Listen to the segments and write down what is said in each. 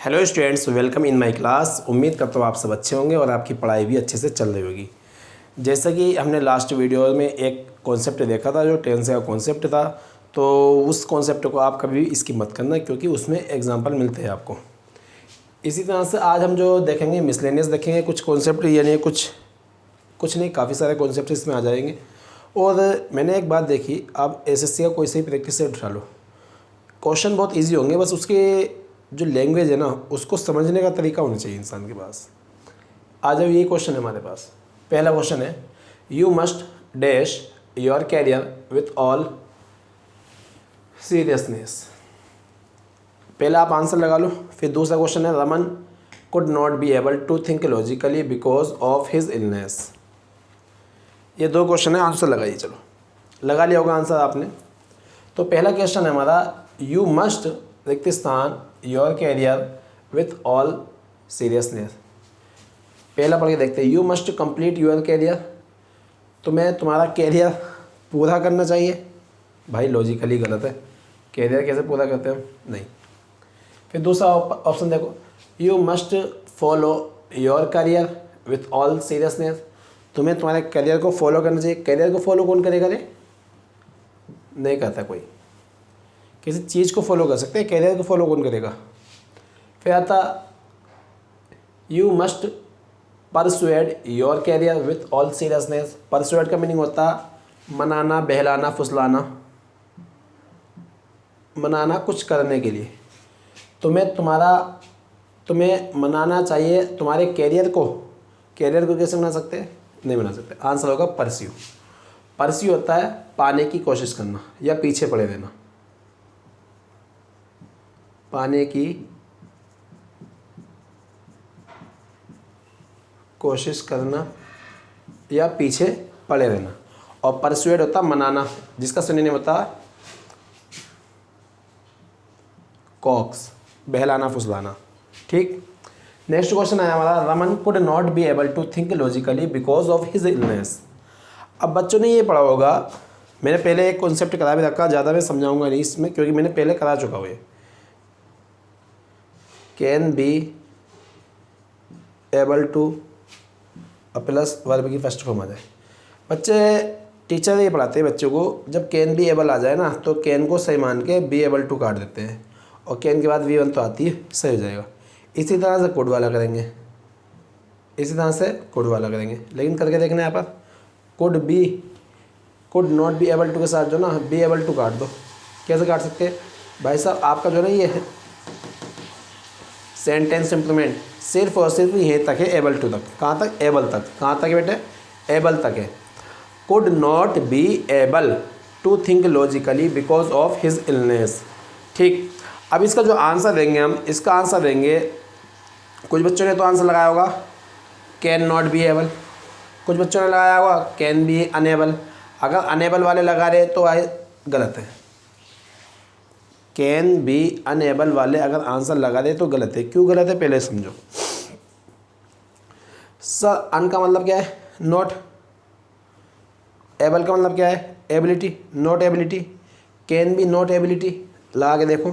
Hello students, welcome in my class. उम्मीद करता हूँ आप सब अच्छे होंगे और आपकी पढ़ाई भी अच्छे से चल रही होगी। जैसा कि हमने लास्ट वीडियो में एक कॉन्सेप्ट देखा था जो टेंस का कॉन्सेप्ट था, तो उस कॉन्सेप्ट को आप कभी भी स्किप मत करना क्योंकि उसमें एग्जांपल मिलते हैं आपको। इसी तरह से आज हम जो देखेंगे मिसलेनियस देखेंगे, कुछ कॉन्सेप्ट यानी कुछ नहीं, काफ़ी सारे कॉन्सेप्ट इसमें आ जाएंगे। और मैंने एक बात देखी, आप एसएससी का कोई से भी प्रैक्टिस सेट उठा लो, क्वेश्चन बहुत ईजी होंगे, बस उसके जो लैंग्वेज है ना उसको समझने का तरीका होना चाहिए इंसान के पास। आज अब यही क्वेश्चन है हमारे पास। पहला क्वेश्चन है, you must dash your career with all seriousness. पहला आप आंसर लगा लो। फिर दूसरा क्वेश्चन है, Raman could not be able to think logically because of his illness. ये दो क्वेश्चन है, आंसर लगाइए। चलो, लगा लिया होगा आंसर आपने। तो पहला क्वेश्चन है हमारा, यू मस्ट रिक्त स्थान your career with all seriousness. पहला पढ़ के देखते हैं, you must complete your career. तुम्हें तुम्हारा कैरियर पूरा करना चाहिए। भाई लॉजिकली गलत है, कैरियर कैसे पूरा करते हैं हम? नहीं। फिर दूसरा ऑप्शन देखो, you must follow your career with all seriousness. तुम्हें तुम्हारे करियर को फॉलो करना चाहिए। करियर को फॉलो कौन करेगा रे? नहीं करता कोई। किसी चीज़ को फॉलो कर सकते हैं, कैरियर को फॉलो कौन करेगा? फिर आता, you must persuade your career with all seriousness. Persuade का मीनिंग होता मनाना, बहलाना, फुसलाना, मनाना कुछ करने के लिए। तुम्हें मनाना चाहिए तुम्हारे कैरियर को। कैरियर को कैसे बना सकते हैं? नहीं बना सकते। आंसर होगा परस्यू। परस्यू होता है पाने की कोशिश करना या पीछे पड़े रहना। पाने की कोशिश करना या पीछे पड़े रहना। और परसुएड होता मनाना, जिसका सिनोनिम होता कॉक्स, बहलाना, फुसलाना। ठीक। नेक्स्ट क्वेश्चन है हमारा, Raman could not be able to think logically because of his illness. अब बच्चों ने ये पढ़ा होगा, मैंने पहले एक कॉन्सेप्ट करा भी रखा, ज़्यादा मैं समझाऊंगा नहीं इसमें क्योंकि मैंने पहले करा चुका हुआ है। Can be able two plus verb की फर्स्ट फॉर्म आ जाए। बच्चे टीचर ये पढ़ाते हैं बच्चों को, जब कैन बी एबल आ जाए ना तो कैन को सही मान के बी एबल टू काट देते हैं और कैन के बाद वी वन तो आती है, सही हो जाएगा। इसी तरह से कोड वाला करेंगे, लेकिन करके देखना यहाँ पर, could not be able to के साथ जो ना बी एबल टू काट दो। कैसे काट सकते हैं भाई साहब? आपका जो ना ये है सेंटेंस इम्प्लीमेंट सिर्फ और सिर्फ यहीं तक है, एबल टू तक। कहाँ तक? एबल तक। कहाँ तक है बेटे? एबल तक है। Could not be able to think logically because of his illness. ठीक। अब इसका जो आंसर देंगे हम, इसका आंसर देंगे, कुछ बच्चों ने तो आंसर लगाया होगा कैन नॉट बी एबल, कुछ बच्चों ने लगाया होगा कैन बी अनेबल। अगर अनेबल वाले लगा रहे तो आए गलत है। कैन बी अनेबल वाले अगर आंसर लगा दे तो गलत है। क्यों गलत है पहले समझो। सर अन का मतलब क्या है? नॉट। एबल का मतलब क्या है? Ability, not ability. Can be not ability, लगा के देखो।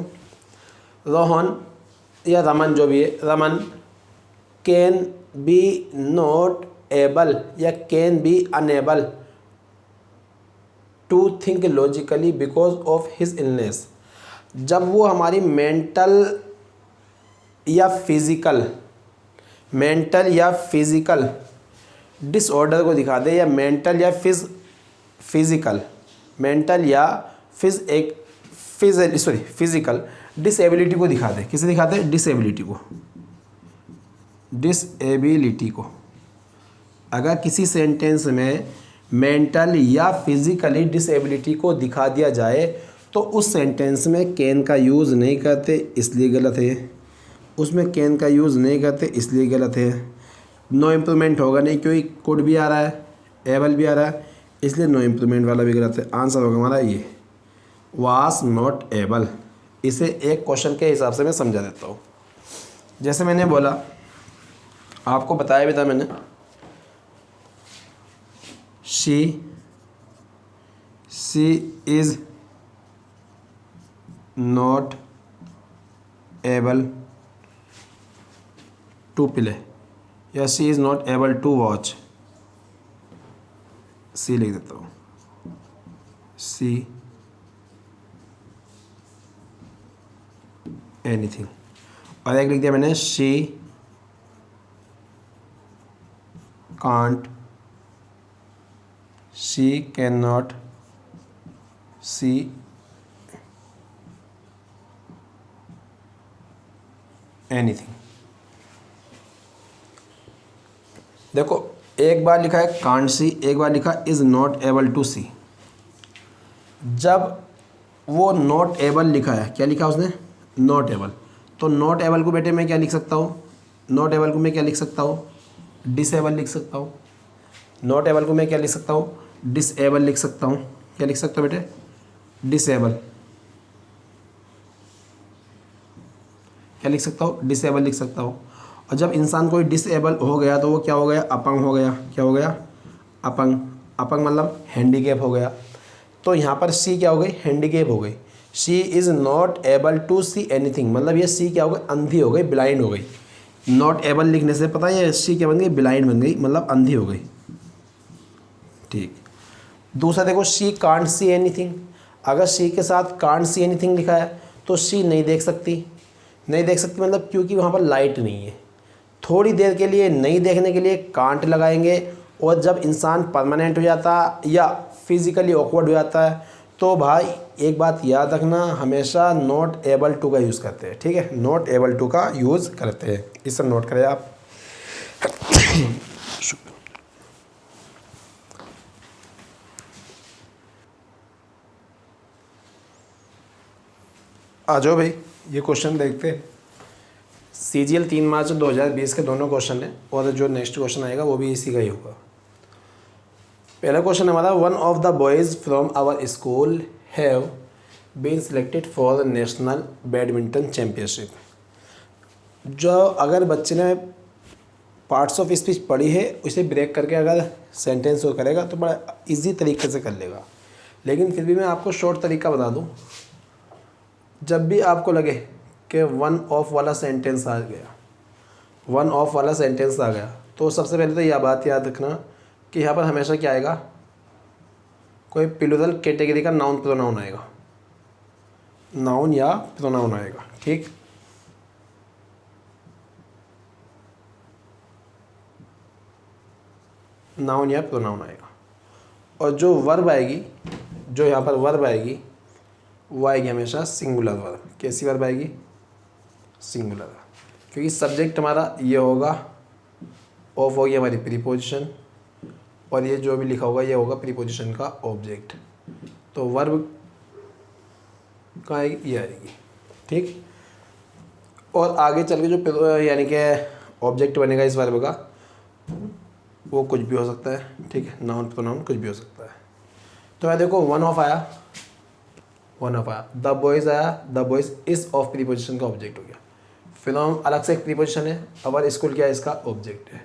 रोहन या रमन, जो भी है, Raman can be not able या can be unable to think logically because of his illness. जब वो हमारी मेंटल या फिजिकल डिसऑर्डर को दिखा दे, या मेंटल या फिजिकल डिसेबिलिटी को दिखा दे। किसे दिखाते हैं? डिसेबिलिटी को। अगर किसी सेंटेंस में मेंटल या फिजिकली डिसेबिलिटी को दिखा दिया जाए तो उस सेंटेंस में कैन का यूज़ नहीं करते, इसलिए गलत है। उसमें कैन का यूज़ नहीं करते, इसलिए गलत है। नो इम्प्रूवमेंट होगा नहीं क्योंकि कुड भी आ रहा है, एबल भी आ रहा है, इसलिए नो इम्प्रूवमेंट वाला भी गलत है। आंसर होगा हमारा ये, वाज नॉट एबल। इसे एक क्वेश्चन के हिसाब से मैं समझा देता हूँ। जैसे मैंने बोला, आपको बताया भी था मैंने, she is not able to play, या she is not able to watch, C लिख देता हूँ, सी एनीथिंग। और एक लिख दिया मैंने, she can't, she can not see anything. देखो एक बार लिखा है कांट सी, एक बार लिखा इज़ नॉट एबल टू सी। जब वो नॉट एबल लिखा है, क्या लिखा उसने, नॉट एबल, तो नॉट एबल को बेटे मैं क्या लिख सकता हूँ, नॉट एबल को मैं क्या लिख सकता हूँ, डिसेबल लिख सकता हूँ। नॉट एबल को मैं क्या लिख सकता हूँ, डिसेबल लिख सकता हूँ। क्या लिख सकता हूँ बेटे, डिसेबल। क्या लिख सकता हूँ, डिसेबल लिख सकता हूँ। और जब इंसान कोई डिसेबल हो गया तो वो क्या हो गया, अपंग हो गया। क्या हो गया, अपंग। अपंग मतलब हैंडीकैप हो गया। तो यहाँ पर सी क्या हो गई, हैंडीकैप हो गई। She is not able to see anything, मतलब ये सी क्या हो गई, अंधी हो गई, ब्लाइंड हो गई। नॉट एबल लिखने से पता है ये सी क्या बन गई, ब्लाइंड बन गई, मतलब अंधी हो गई। ठीक। दूसरा देखो, शी कांट सी एनीथिंग। अगर शी के साथ कांट सी एनीथिंग लिखा है तो शी नहीं देख सकती। नहीं देख सकती मतलब क्योंकि वहाँ पर लाइट नहीं है। थोड़ी देर के लिए नहीं देखने के लिए कांट लगाएंगे, और जब इंसान परमानेंट हो जाता या फिज़िकली ऑकवर्ड हो जाता है तो भाई एक बात याद रखना, हमेशा नॉट एबल टू का यूज़ करते हैं। ठीक है, नॉट एबल टू का यूज़ करते हैं, इसे नोट करें आप। आ जाओ भाई, ये क्वेश्चन देखते हैं। CGL 3 मार्च 2020 के दोनों क्वेश्चन है, और जो नेक्स्ट क्वेश्चन आएगा वो भी इसी का ही होगा। पहला क्वेश्चन हमारा, one of the boys from our school have been selected for national badminton championship. जो अगर बच्चे ने पार्ट्स ऑफ स्पीच पढ़ी है उसे ब्रेक करके अगर सेंटेंस वो करेगा तो बड़ा इजी तरीके से कर लेगा। लेकिन फिर भी मैं आपको शॉर्ट तरीका बता दूं, जब भी आपको लगे कि वन ऑफ वाला सेंटेंस आ गया, वन ऑफ वाला सेंटेंस आ गया, तो सबसे पहले तो यह बात याद रखना कि यहाँ पर हमेशा क्या आएगा, कोई प्लूरल कैटेगरी का नाउन प्रोनाउन आएगा, नाउन या प्रोनाउन आएगा। ठीक, नाउन या प्रोनाउन आएगा। और जो वर्ब आएगी, जो यहाँ पर वर्ब आएगी वो आएगी हमेशा सिंगुलर वर्ब। कैसी वर्ब आएगी, सिंगुलर, क्योंकि सब्जेक्ट हमारा ये होगा, ऑफ होगी हमारी प्रीपोजिशन, और ये जो भी लिखा होगा ये होगा प्रीपोजिशन का ऑब्जेक्ट। तो वर्ब का आएगी, ये आएगी। ठीक, और आगे चल के जो यानी कि ऑब्जेक्ट बनेगा इस वर्ब का, वो कुछ भी हो सकता है। ठीक है, नाउन प्रोनाउन कुछ भी हो सकता है। तो मैं देखो वन ऑफ आया, वन ऑफ आया, द बॉयज़ आया, द बॉयज़ इस ऑफ प्रीपोजिशन का ऑब्जेक्ट हो गया। फिर अलग से एक प्रीपोजिशन है, अवर स्कूल क्या है, इसका ऑब्जेक्ट है।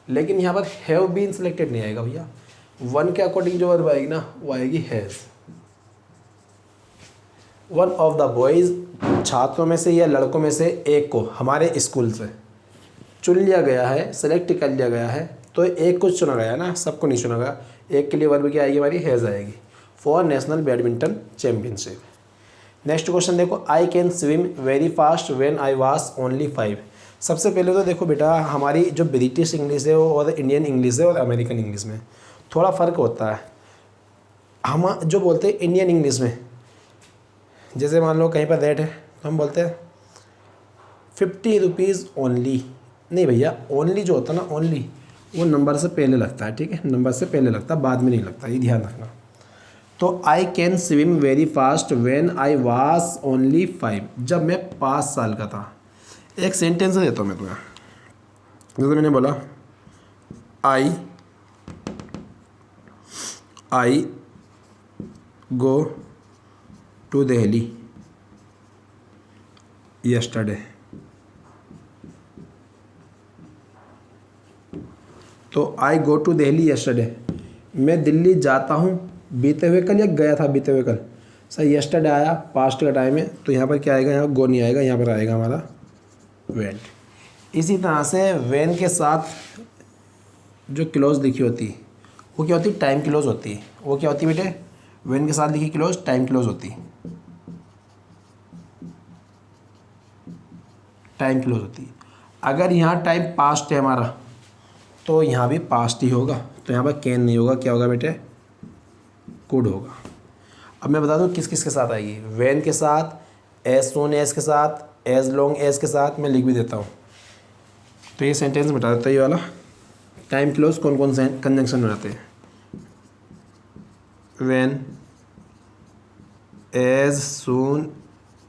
लेकिन यहाँ पर हैव बीन सिलेक्टेड नहीं आएगा भैया, वन के अकॉर्डिंग जो वर्ब आएगी ना वो आएगी has. One of the boys, छात्रों में से या लड़कों में से एक को हमारे स्कूल से चुन लिया गया है, सेलेक्ट कर लिया गया है, तो एक को चुना गया ना, सबको नहीं चुना गया। एक के लिए वर्ब क्या आएगी हमारी, हैज़ आएगी, for national badminton championship. Next question देखो, I can swim very fast when I was only 5। सबसे पहले तो देखो बेटा, हमारी जो ब्रिटिश इंग्लिश है और इंडियन इंग्लिश है और अमेरिकन इंग्लिश में थोड़ा फ़र्क होता है। हम जो बोलते हैं इंडियन इंग्लिश में, जैसे मान लो कहीं पर रेट है तो हम बोलते हैं 50 रुपीज़ ओनली। नहीं भैया, ओनली जो होता है ना, ओनली वो नंबर से पहले लगता है। ठीक है, नंबर से पहले लगता है, बाद में नहीं लगता, ये ध्यान रखना। तो आई can swim very fast when I was only 5, जब मैं 5 साल का था। एक सेंटेंस देता हूँ मैं तुम्हें, जैसे मैंने बोला आई गो टू दिल्ली यस्टरडे। तो आई गो टू दिल्ली यस्टरडे, मैं दिल्ली जाता हूँ बीते हुए कल, या गया था बीते हुए कल। सर यस्टरडे आया, पास्ट का टाइम है, तो यहाँ पर क्या आएगा, यहाँ गो नहीं आएगा, यहाँ पर आएगा हमारा वेंट। इसी तरह से वेन के साथ जो क्लोज लिखी होती है वो क्या होती है, टाइम क्लोज होती है। वो क्या होती है बेटे, वेन के साथ लिखी क्लोज टाइम क्लोज होती है, टाइम क्लोज होती है। अगर यहाँ टाइम पास्ट है हमारा तो यहाँ भी पास्ट ही होगा, तो यहाँ पर कैन नहीं होगा, क्या होगा बेटे, कुड होगा। अब मैं बता दूँ किस किस के साथ आएगी, वेन के साथ, एज सून एज के साथ, एज लॉन्ग एज के साथ। मैं लिख भी देता हूँ, तो ये सेंटेंस बता देता है ये वाला। टाइम क्लोज कौन कौन से कंजंक्शन बनाते हैं, when, as soon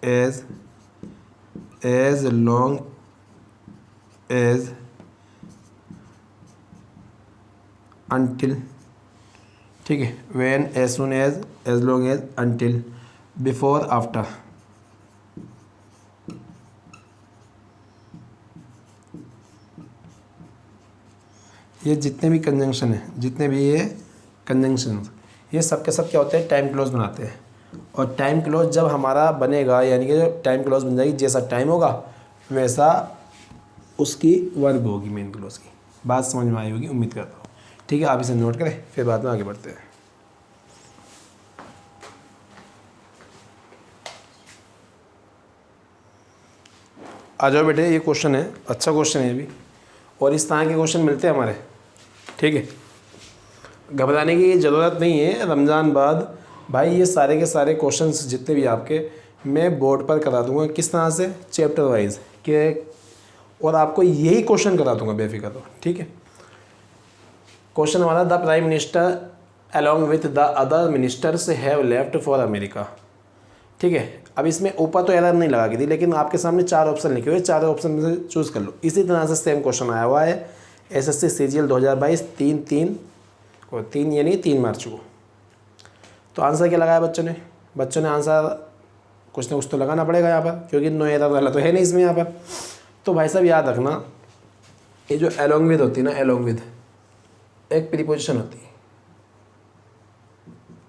as, as long as, until, ठीक है। When, as soon as long as, until, before, after. ये जितने भी कंजंक्शन हैं, जितने भी ये कंजंक्शन, ये सब के सब क्या होते हैं, टाइम क्लोज बनाते हैं। और टाइम क्लोज जब हमारा बनेगा, यानी कि जो टाइम क्लोज बन जाएगी, जैसा टाइम होगा वैसा उसकी वर्ब होगी मेन क्लोज की। बात समझ में आई होगी उम्मीद करता हूँ, ठीक है। आप इसे नोट करें, फिर बाद में आगे बढ़ते हैं। आ जाओ बेटे, ये क्वेश्चन है, अच्छा क्वेश्चन है ये भी, और इस तरह के क्वेश्चन मिलते हैं हमारे, ठीक है। घबराने की ज़रूरत नहीं है, रमज़ान बाद भाई ये सारे के सारे क्वेश्चंस जितने भी आपके मैं बोर्ड पर करा दूंगा, किस तरह से, चैप्टर वाइज के, और आपको यही क्वेश्चन करा दूंगा बेफिक्र हो, ठीक है। क्वेश्चन हमारा, the prime minister along with the other ministers have left for America, ठीक है। अब इसमें ऊपर तो एरर नहीं लगा की थी, लेकिन आपके सामने 4 ऑप्शन लिखे हुए, 4 ऑप्शन में से चूज़ कर लो। इसी तरह से सेम क्वेश्चन आया हुआ है एसएससी सीजीएल 2022 3 यानी 3 मार्च को। तो आंसर क्या लगाया बच्चों ने आंसर कुछ ना कुछ तो लगाना पड़ेगा यहाँ पर, क्योंकि नो एरर वाला तो है नहीं इसमें यहाँ पर। तो भाई साहब याद रखना, ये जो एलोंग विद होती है ना, एलोंग विद एक प्रीपोजिशन होती है,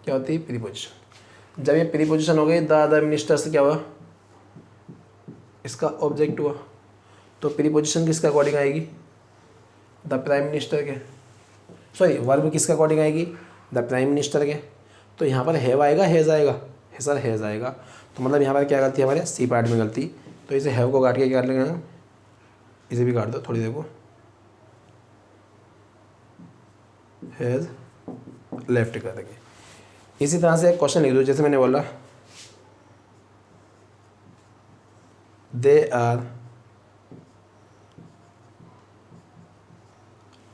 क्या होती है, प्रीपोजिशन। जब ये प्रीपोजिशन हो गई, द अदर मिनिस्टर से क्या हुआ, इसका ऑब्जेक्ट हुआ। तो प्रीपोजिशन किसके अकॉर्डिंग आएगी, द प्राइम मिनिस्टर के, सॉरी वर्ब किसके अकॉर्डिंग आएगी, द प्राइम मिनिस्टर के। तो यहाँ पर हैव आएगा, हैज़ आएगा, सर हैज़ आएगा। तो मतलब यहाँ पर क्या गलती है हमारे, सी पार्ट में गलती। तो इसे हैव को काट के क्या कर लेंगे, इसे भी काट दो थोड़ी देर को, हैज़ लेफ्ट कर देंगे। इसी तरह से एक क्वेश्चन लिख दो, जैसे मैंने बोला, they are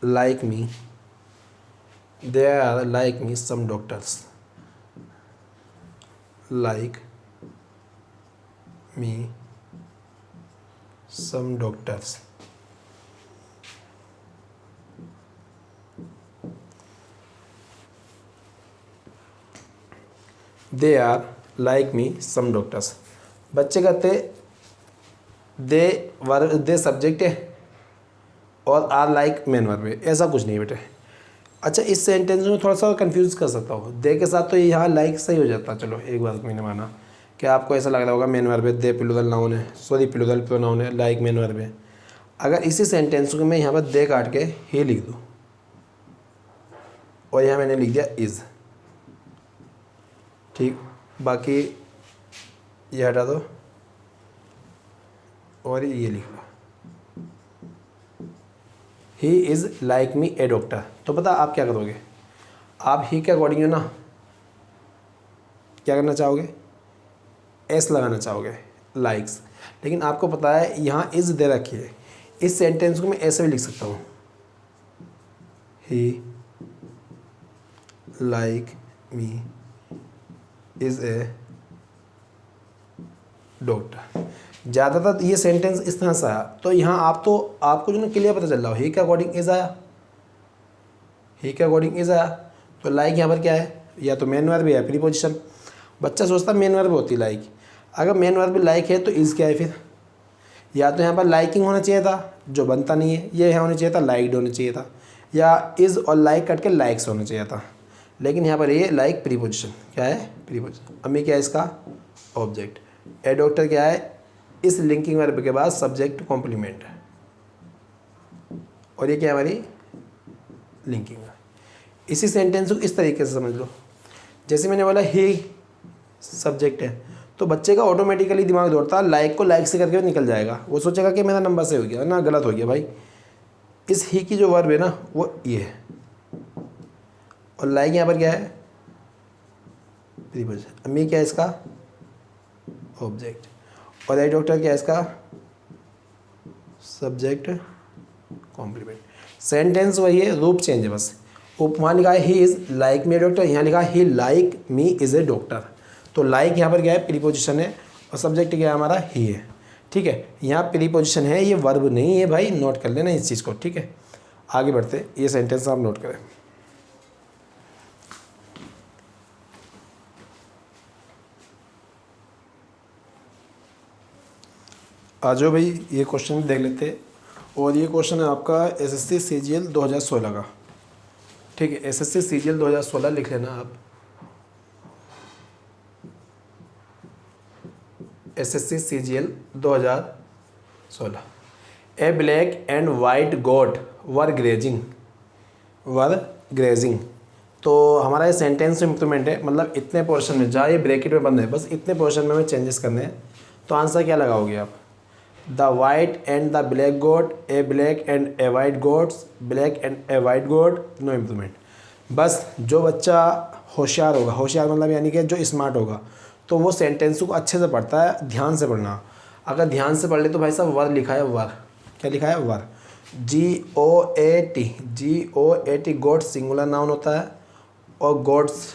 like me, they are like me some doctors, like me some doctors। they are like me some doctors। बच्चे कहते दे सब्जेक्ट है और आर लाइक मेन वर्ब है, ऐसा कुछ नहीं बेटे। अच्छा, इस सेंटेंस में थोड़ा सा कंफ्यूज कर सकता हूँ, दे के साथ तो यहाँ लाइक सही हो जाता। चलो एक बात मैंने माना कि आपको ऐसा लग रहा होगा मेन वर्ब है, दे प्लूरल नाउन है, सॉरी प्लूरल प्रोनाउन है, लाइक मेन वर्ब है। अगर इसी सेंटेंस को मैं यहाँ पर दे काट के ही लिख दूँ और यहाँ मैंने लिख दिया इज़, ठीक, बाकी ये हटा दो और ये लिख लो, he is like me a doctor. तो पता आप क्या करोगे, आप ही के अकॉर्डिंग ना क्या करना चाहोगे, एस लगाना चाहोगे, लाइक्स। लेकिन आपको पता है यहाँ इज़ दे रखी है, इस सेंटेंस को मैं ऐसे भी लिख सकता हूँ, he like me is a doctor. ज़्यादातर ये सेंटेंस इस तरह से आया, तो यहाँ आपको जो ना क्लियर पता चल रहा हो, ही के अकॉर्डिंग इज़ आया, ही के अकॉर्डिंग इज़ आया। तो लाइक यहाँ पर क्या है, या तो मेन वर्ब या प्रीपोजिशन। बच्चा सोचता मेन वर्ब होती है लाइक, अगर मेन वर्ब लाइक है तो इज़ क्या है फिर, या तो यहाँ पर लाइकिंग होना चाहिए था जो बनता नहीं है, ये यहाँ होना चाहिए था लाइक्ड होना चाहिए था, या इज़ और लाइक कट के लाइक्स होना चाहिए था। लेकिन यहाँ पर ये लाइक प्रीपोजिशन क्या है, प्रीपोजिशन। अम्मी क्या है इसका ऑब्जेक्ट, ए डॉक्टर क्या है, इस लिंकिंग वर्ब के बाद सब्जेक्ट कॉम्प्लीमेंट है, और ये क्या है हमारी लिंकिंग है। इसी सेंटेंस को इस तरीके से समझ लो, जैसे मैंने बोला ही सब्जेक्ट है तो बच्चे का ऑटोमेटिकली दिमाग दौड़ता है लाइक को लाइक से करके निकल जाएगा, वो सोचेगा कि मेरा नंबर से हो गया ना, गलत हो गया भाई। इस ही की जो वर्ब है ना वो ये है, और लाइक यहाँ पर क्या है प्रीपोजिशन, अम्मी क्या है इसका ऑब्जेक्ट, और आई डॉक्टर क्या है इसका सब्जेक्ट कॉम्प्लीमेंट। सेंटेंस वही है, रूप चेंज है बस। वहाँ लिखा है he is like me doctor, यहाँ लिखा है he like me is a doctor. तो लाइक यहाँ पर क्या है प्रीपोजिशन है और सब्जेक्ट क्या है हमारा ही है, ठीक है। यहाँ प्रीपोजिशन है, ये वर्ब नहीं है भाई, नोट कर लेना इस चीज़ को, ठीक है। आगे बढ़ते, ये सेंटेंस आप नोट करें। आ जाओ भाई, ये क्वेश्चन देख लेते हैं, और ये क्वेश्चन है आपका एसएससी सीजीएल 2016 का, ठीक है। एसएससी सीजीएल 2016 लिख लेना आप, SSC CGL 2016। A black and white goat were grazing. तो हमारा ये सेंटेंस इम्प्रूवमेंट है, मतलब इतने पोर्शन में, जहाँ ये ब्रैकेट में बंद है बस इतने पोर्शन में हमें चेंजेस करने हैं। तो आंसर क्या लगाओगे आप, the white and the black goat, a black and a white goats, black and a white goat, no improvement. बस जो बच्चा होशियार होगा, होशियार मतलब यानी कि जो स्मार्ट होगा, तो वो सेंटेंस को अच्छे से पढ़ता है, ध्यान से पढ़ना। अगर ध्यान से पढ़ ले तो भाई साहब वर लिखा है, वर क्या लिखा है वर, GOAT गोट सिंगुलर नाउन होता है और गोट्स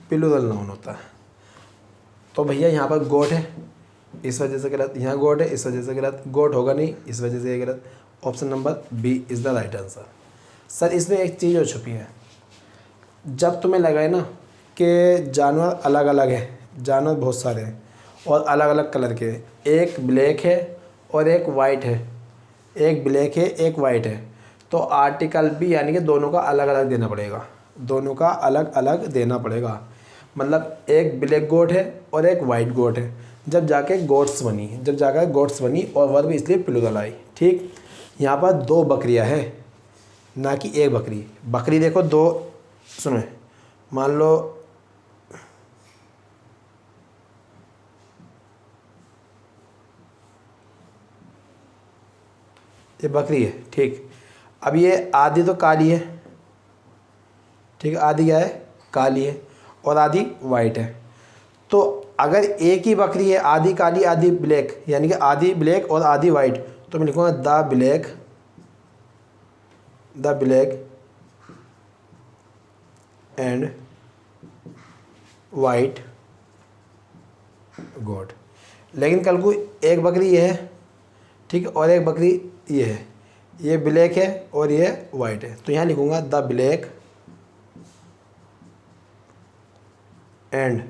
प्लूरल नाउन होता है। तो भैया यहाँ पर गोट है इस वजह से गलत, यहाँ गोट है इस वजह से गलत, गोट होगा नहीं इस वजह से ये गलत। Option number B is the right answer. Sir इसमें एक चीज़ और छुपी है, जब तुम्हें लगा ना कि जानवर अलग अलग है, जानवर बहुत सारे हैं और अलग अलग कलर के, एक ब्लैक है और एक वाइट है, एक ब्लैक है एक वाइट है, तो आर्टिकल भी यानी कि दोनों का अलग अलग देना पड़ेगा, दोनों का अलग अलग देना पड़ेगा। मतलब एक ब्लैक गोट है और एक वाइट गोट है, जब जाके गोट्स बनी, जब जाकर गोट्स बनी और वर्ब इसलिए प्लूरल आई, ठीक। यहाँ पर दो बकरियाँ हैं ना कि एक बकरी। बकरी देखो दो, सुनो मान लो ये बकरी है, ठीक। अब ये आधी तो काली है, ठीक है, आधी क्या है काली है और आधी वाइट है। तो अगर एक ही बकरी है, आधी काली आधी ब्लैक, यानी कि आधी ब्लैक और आधी वाइट, तो मैं लिखूँगा द ब्लैक एंड वाइट गोट। लेकिन कल को एक बकरी ये है, ठीक है, और एक बकरी ये है, ये ब्लैक है और ये वाइट है, तो यहाँ लिखूँगा the black and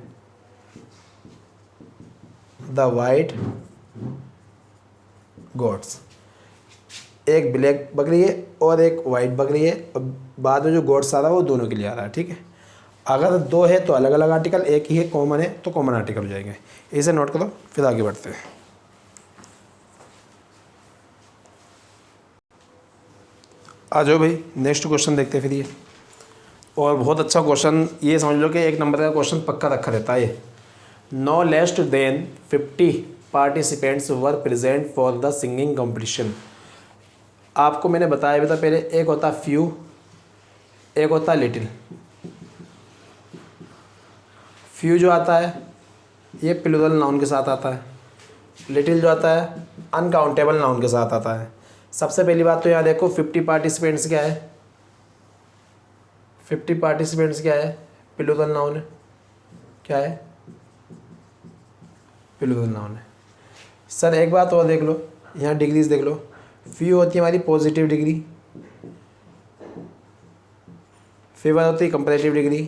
the white goats. एक ब्लैक बकरी है और एक वाइट बकरी है, और बाद में जो गोट्स आ रहा है वो दोनों के लिए आ रहा है, ठीक है। अगर दो है तो अलग अलग आर्टिकल, एक ही है कॉमन है तो कॉमन आर्टिकल हो जाएंगे। इसे नोट करो, फिर आगे बढ़ते हैं। आ जाओ भाई, नेक्स्ट क्वेश्चन देखते हैं फिर ये, और बहुत अच्छा क्वेश्चन, ये समझ लो कि एक नंबर का क्वेश्चन पक्का रखा रहता है ये। No less than 50 participants were present for the singing competition. आपको मैंने बताया भी था पहले, एक होता फ्यू, एक होता लिटिल। फ्यू जो आता है ये प्लूरल नाउन के साथ आता है, लिटिल जो आता है अनकाउंटेबल नाउन के साथ आता है। सबसे पहली बात तो यहाँ देखो 50 पार्टिसिपेंट्स क्या है, 50 पार्टिसिपेंट्स क्या है, प्लूरल नाउन है, क्या है प्लूरल नाउन है। सर एक बात और देख लो, यहाँ डिग्रीज देख लो, फ्यू होती है हमारी पॉजिटिव डिग्री, फेवर होती है कंपैरेटिव डिग्री,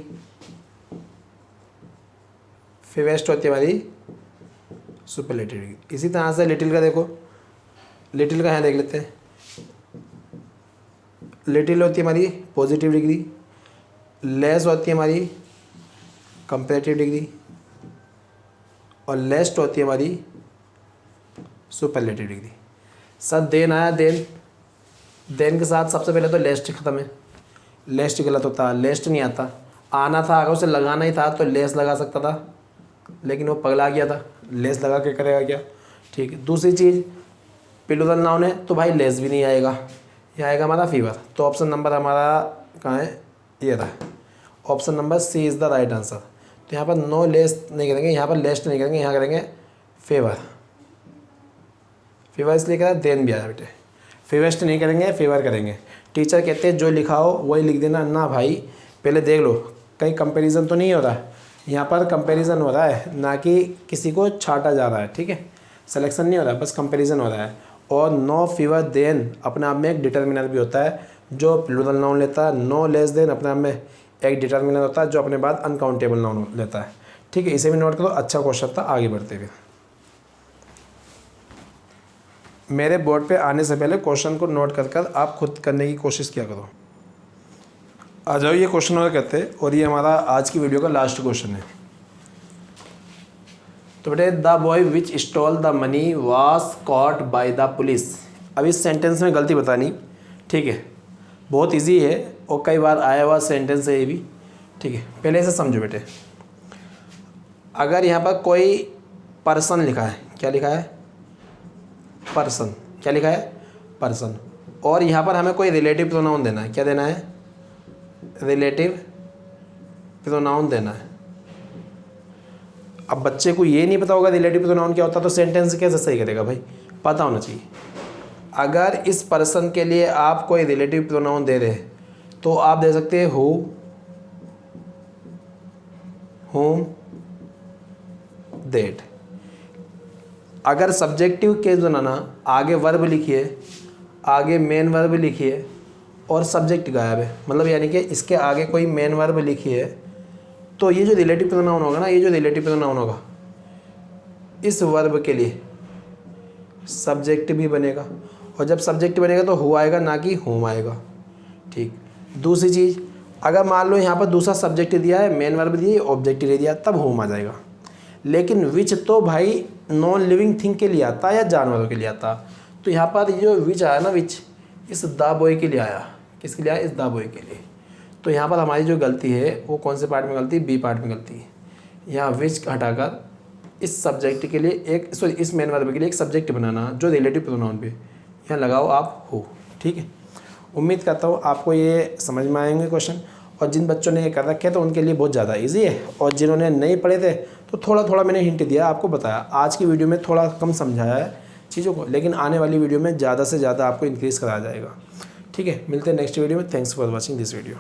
फेवेस्ट होती है हमारी सुपरलेटिव डिग्री। इसी तरह से लिटिल का देखो, लिटिल का यहाँ देख लेते हैं, लिटिल होती है हमारी पॉजिटिव डिग्री, लेस होती है हमारी कंपैरेटिव डिग्री, और लेस्ट होती है हमारी सुपरलेटिव डिग्री। सर देन आया, देन के साथ सबसे पहले तो लेस्ट ख़त्म है, लेस्ट गलत होता, लेस्ट नहीं आता। आना था, अगर उसे लगाना ही था तो लेस लगा सकता था, लेकिन वो पगला गया था, लेस लगा के करेगा क्या। ठीक है, दूसरी चीज़ पिलुरल नाउन है तो भाई लेस भी नहीं आएगा, ये आएगा हमारा फीवर। तो ऑप्शन नंबर हमारा कहाँ है, ये रहा, option number C is the right answer. तो यहाँ पर नो लेस नहीं करेंगे, यहाँ पर लेस्ट नहीं करेंगे, यहाँ करेंगे फेवर। फेवर इसलिए करा देन भी आया बेटे, फेवेस्ट नहीं करेंगे, फेवर करेंगे। टीचर कहते हैं जो लिखा हो वही लिख देना ना भाई, पहले देख लो कहीं कंपैरिजन तो नहीं हो रहा है। यहाँ पर कंपैरिजन हो रहा है, ना कि किसी को छाटा जा रहा है। ठीक है, सिलेक्शन नहीं हो रहा है, बस कंपैरिजन हो रहा है। और नो फीवर देन अपने आप में एक डिटर्मिनर भी होता है जो प्लूरल नाउन लेता है। नो लेस देन अपने आप में एक डिटर्मिनर होता है जो अपने बाद अनकाउंटेबल नाउन लेता है। ठीक है, इसे भी नोट करो, अच्छा क्वेश्चन था। आगे बढ़ते हुए मेरे बोर्ड पे आने से पहले क्वेश्चन को नोट कर कर आप खुद करने की कोशिश किया करो। आ जाओ, ये क्वेश्चन और कहते हैं, और ये हमारा आज की वीडियो का लास्ट क्वेश्चन है। तो बेटे the boy which stall the money was caught by the police. अब इस सेंटेंस में गलती बतानी। ठीक है, बहुत इजी है और कई बार आया हुआ सेंटेंस है ये भी। ठीक है, पहले इसे समझो बेटे। अगर यहाँ पर कोई पर्सन लिखा है, क्या लिखा है, पर्सन, क्या लिखा है, पर्सन, और यहाँ पर हमें कोई रिलेटिव प्रोनाउन देना है। क्या देना है, रिलेटिव प्रोनाउन देना है। अब बच्चे को ये नहीं पता होगा रिलेटिव प्रोनाउन क्या होता, तो सेंटेंस कैसे सही करेगा भाई, पता होना चाहिए। अगर इस पर्सन के लिए आप कोई रिलेटिव प्रोनाउन दे रहे हैं तो आप दे सकते हैं हु, whom, that। अगर सब्जेक्टिव केस बनाना, आगे वर्ब लिखिए, आगे मेन वर्ब लिखिए और सब्जेक्ट गायब है, मतलब यानी कि इसके आगे कोई मेन वर्ब लिखिए, तो ये जो रिलेटिव प्रोनाउन होगा ना, ये जो रिलेटिव प्रोनाउन होगा इस वर्ब के लिए सब्जेक्ट भी बनेगा, और जब सब्जेक्ट बनेगा तो हु आएगा, ना कि होम आएगा। ठीक, दूसरी चीज़, अगर मान लो यहाँ पर दूसरा सब्जेक्ट दिया है, मेन वर्ब दिया, ऑब्जेक्ट दे दिया, तब होम आ जाएगा। लेकिन विच तो भाई नॉन लिविंग थिंग के लिए आता है या जानवरों के लिए आता। तो यहाँ पर जो विच आया ना, विच इस द बॉय के लिए आया। किसके लिए आया, इस द बॉय के लिए। तो यहाँ पर हमारी जो गलती है वो कौन से पार्ट में गलती है, बी पार्ट में गलती है। यहाँ विच हटाकर इस सब्जेक्ट के लिए एक, सॉरी इस मेन वर्ब के लिए एक सब्जेक्ट बनाना जो रिलेटिव प्रोनाउन पे, यहाँ लगाओ आप हो। ठीक है, उम्मीद करता हूँ आपको ये समझ में आएंगे क्वेश्चन, और जिन बच्चों ने ये कर रखे तो उनके लिए बहुत ज़्यादा इजी है, और जिन्होंने नहीं पढ़े थे तो थोड़ा थोड़ा मैंने हिंट दिया, आपको बताया। आज की वीडियो में थोड़ा कम समझाया है चीज़ों को, लेकिन आने वाली वीडियो में ज़्यादा से ज़्यादा आपको इंक्रीज़ कराया जाएगा। ठीक है, मिलते हैं नेक्स्ट वीडियो में। Thanks for watching this video.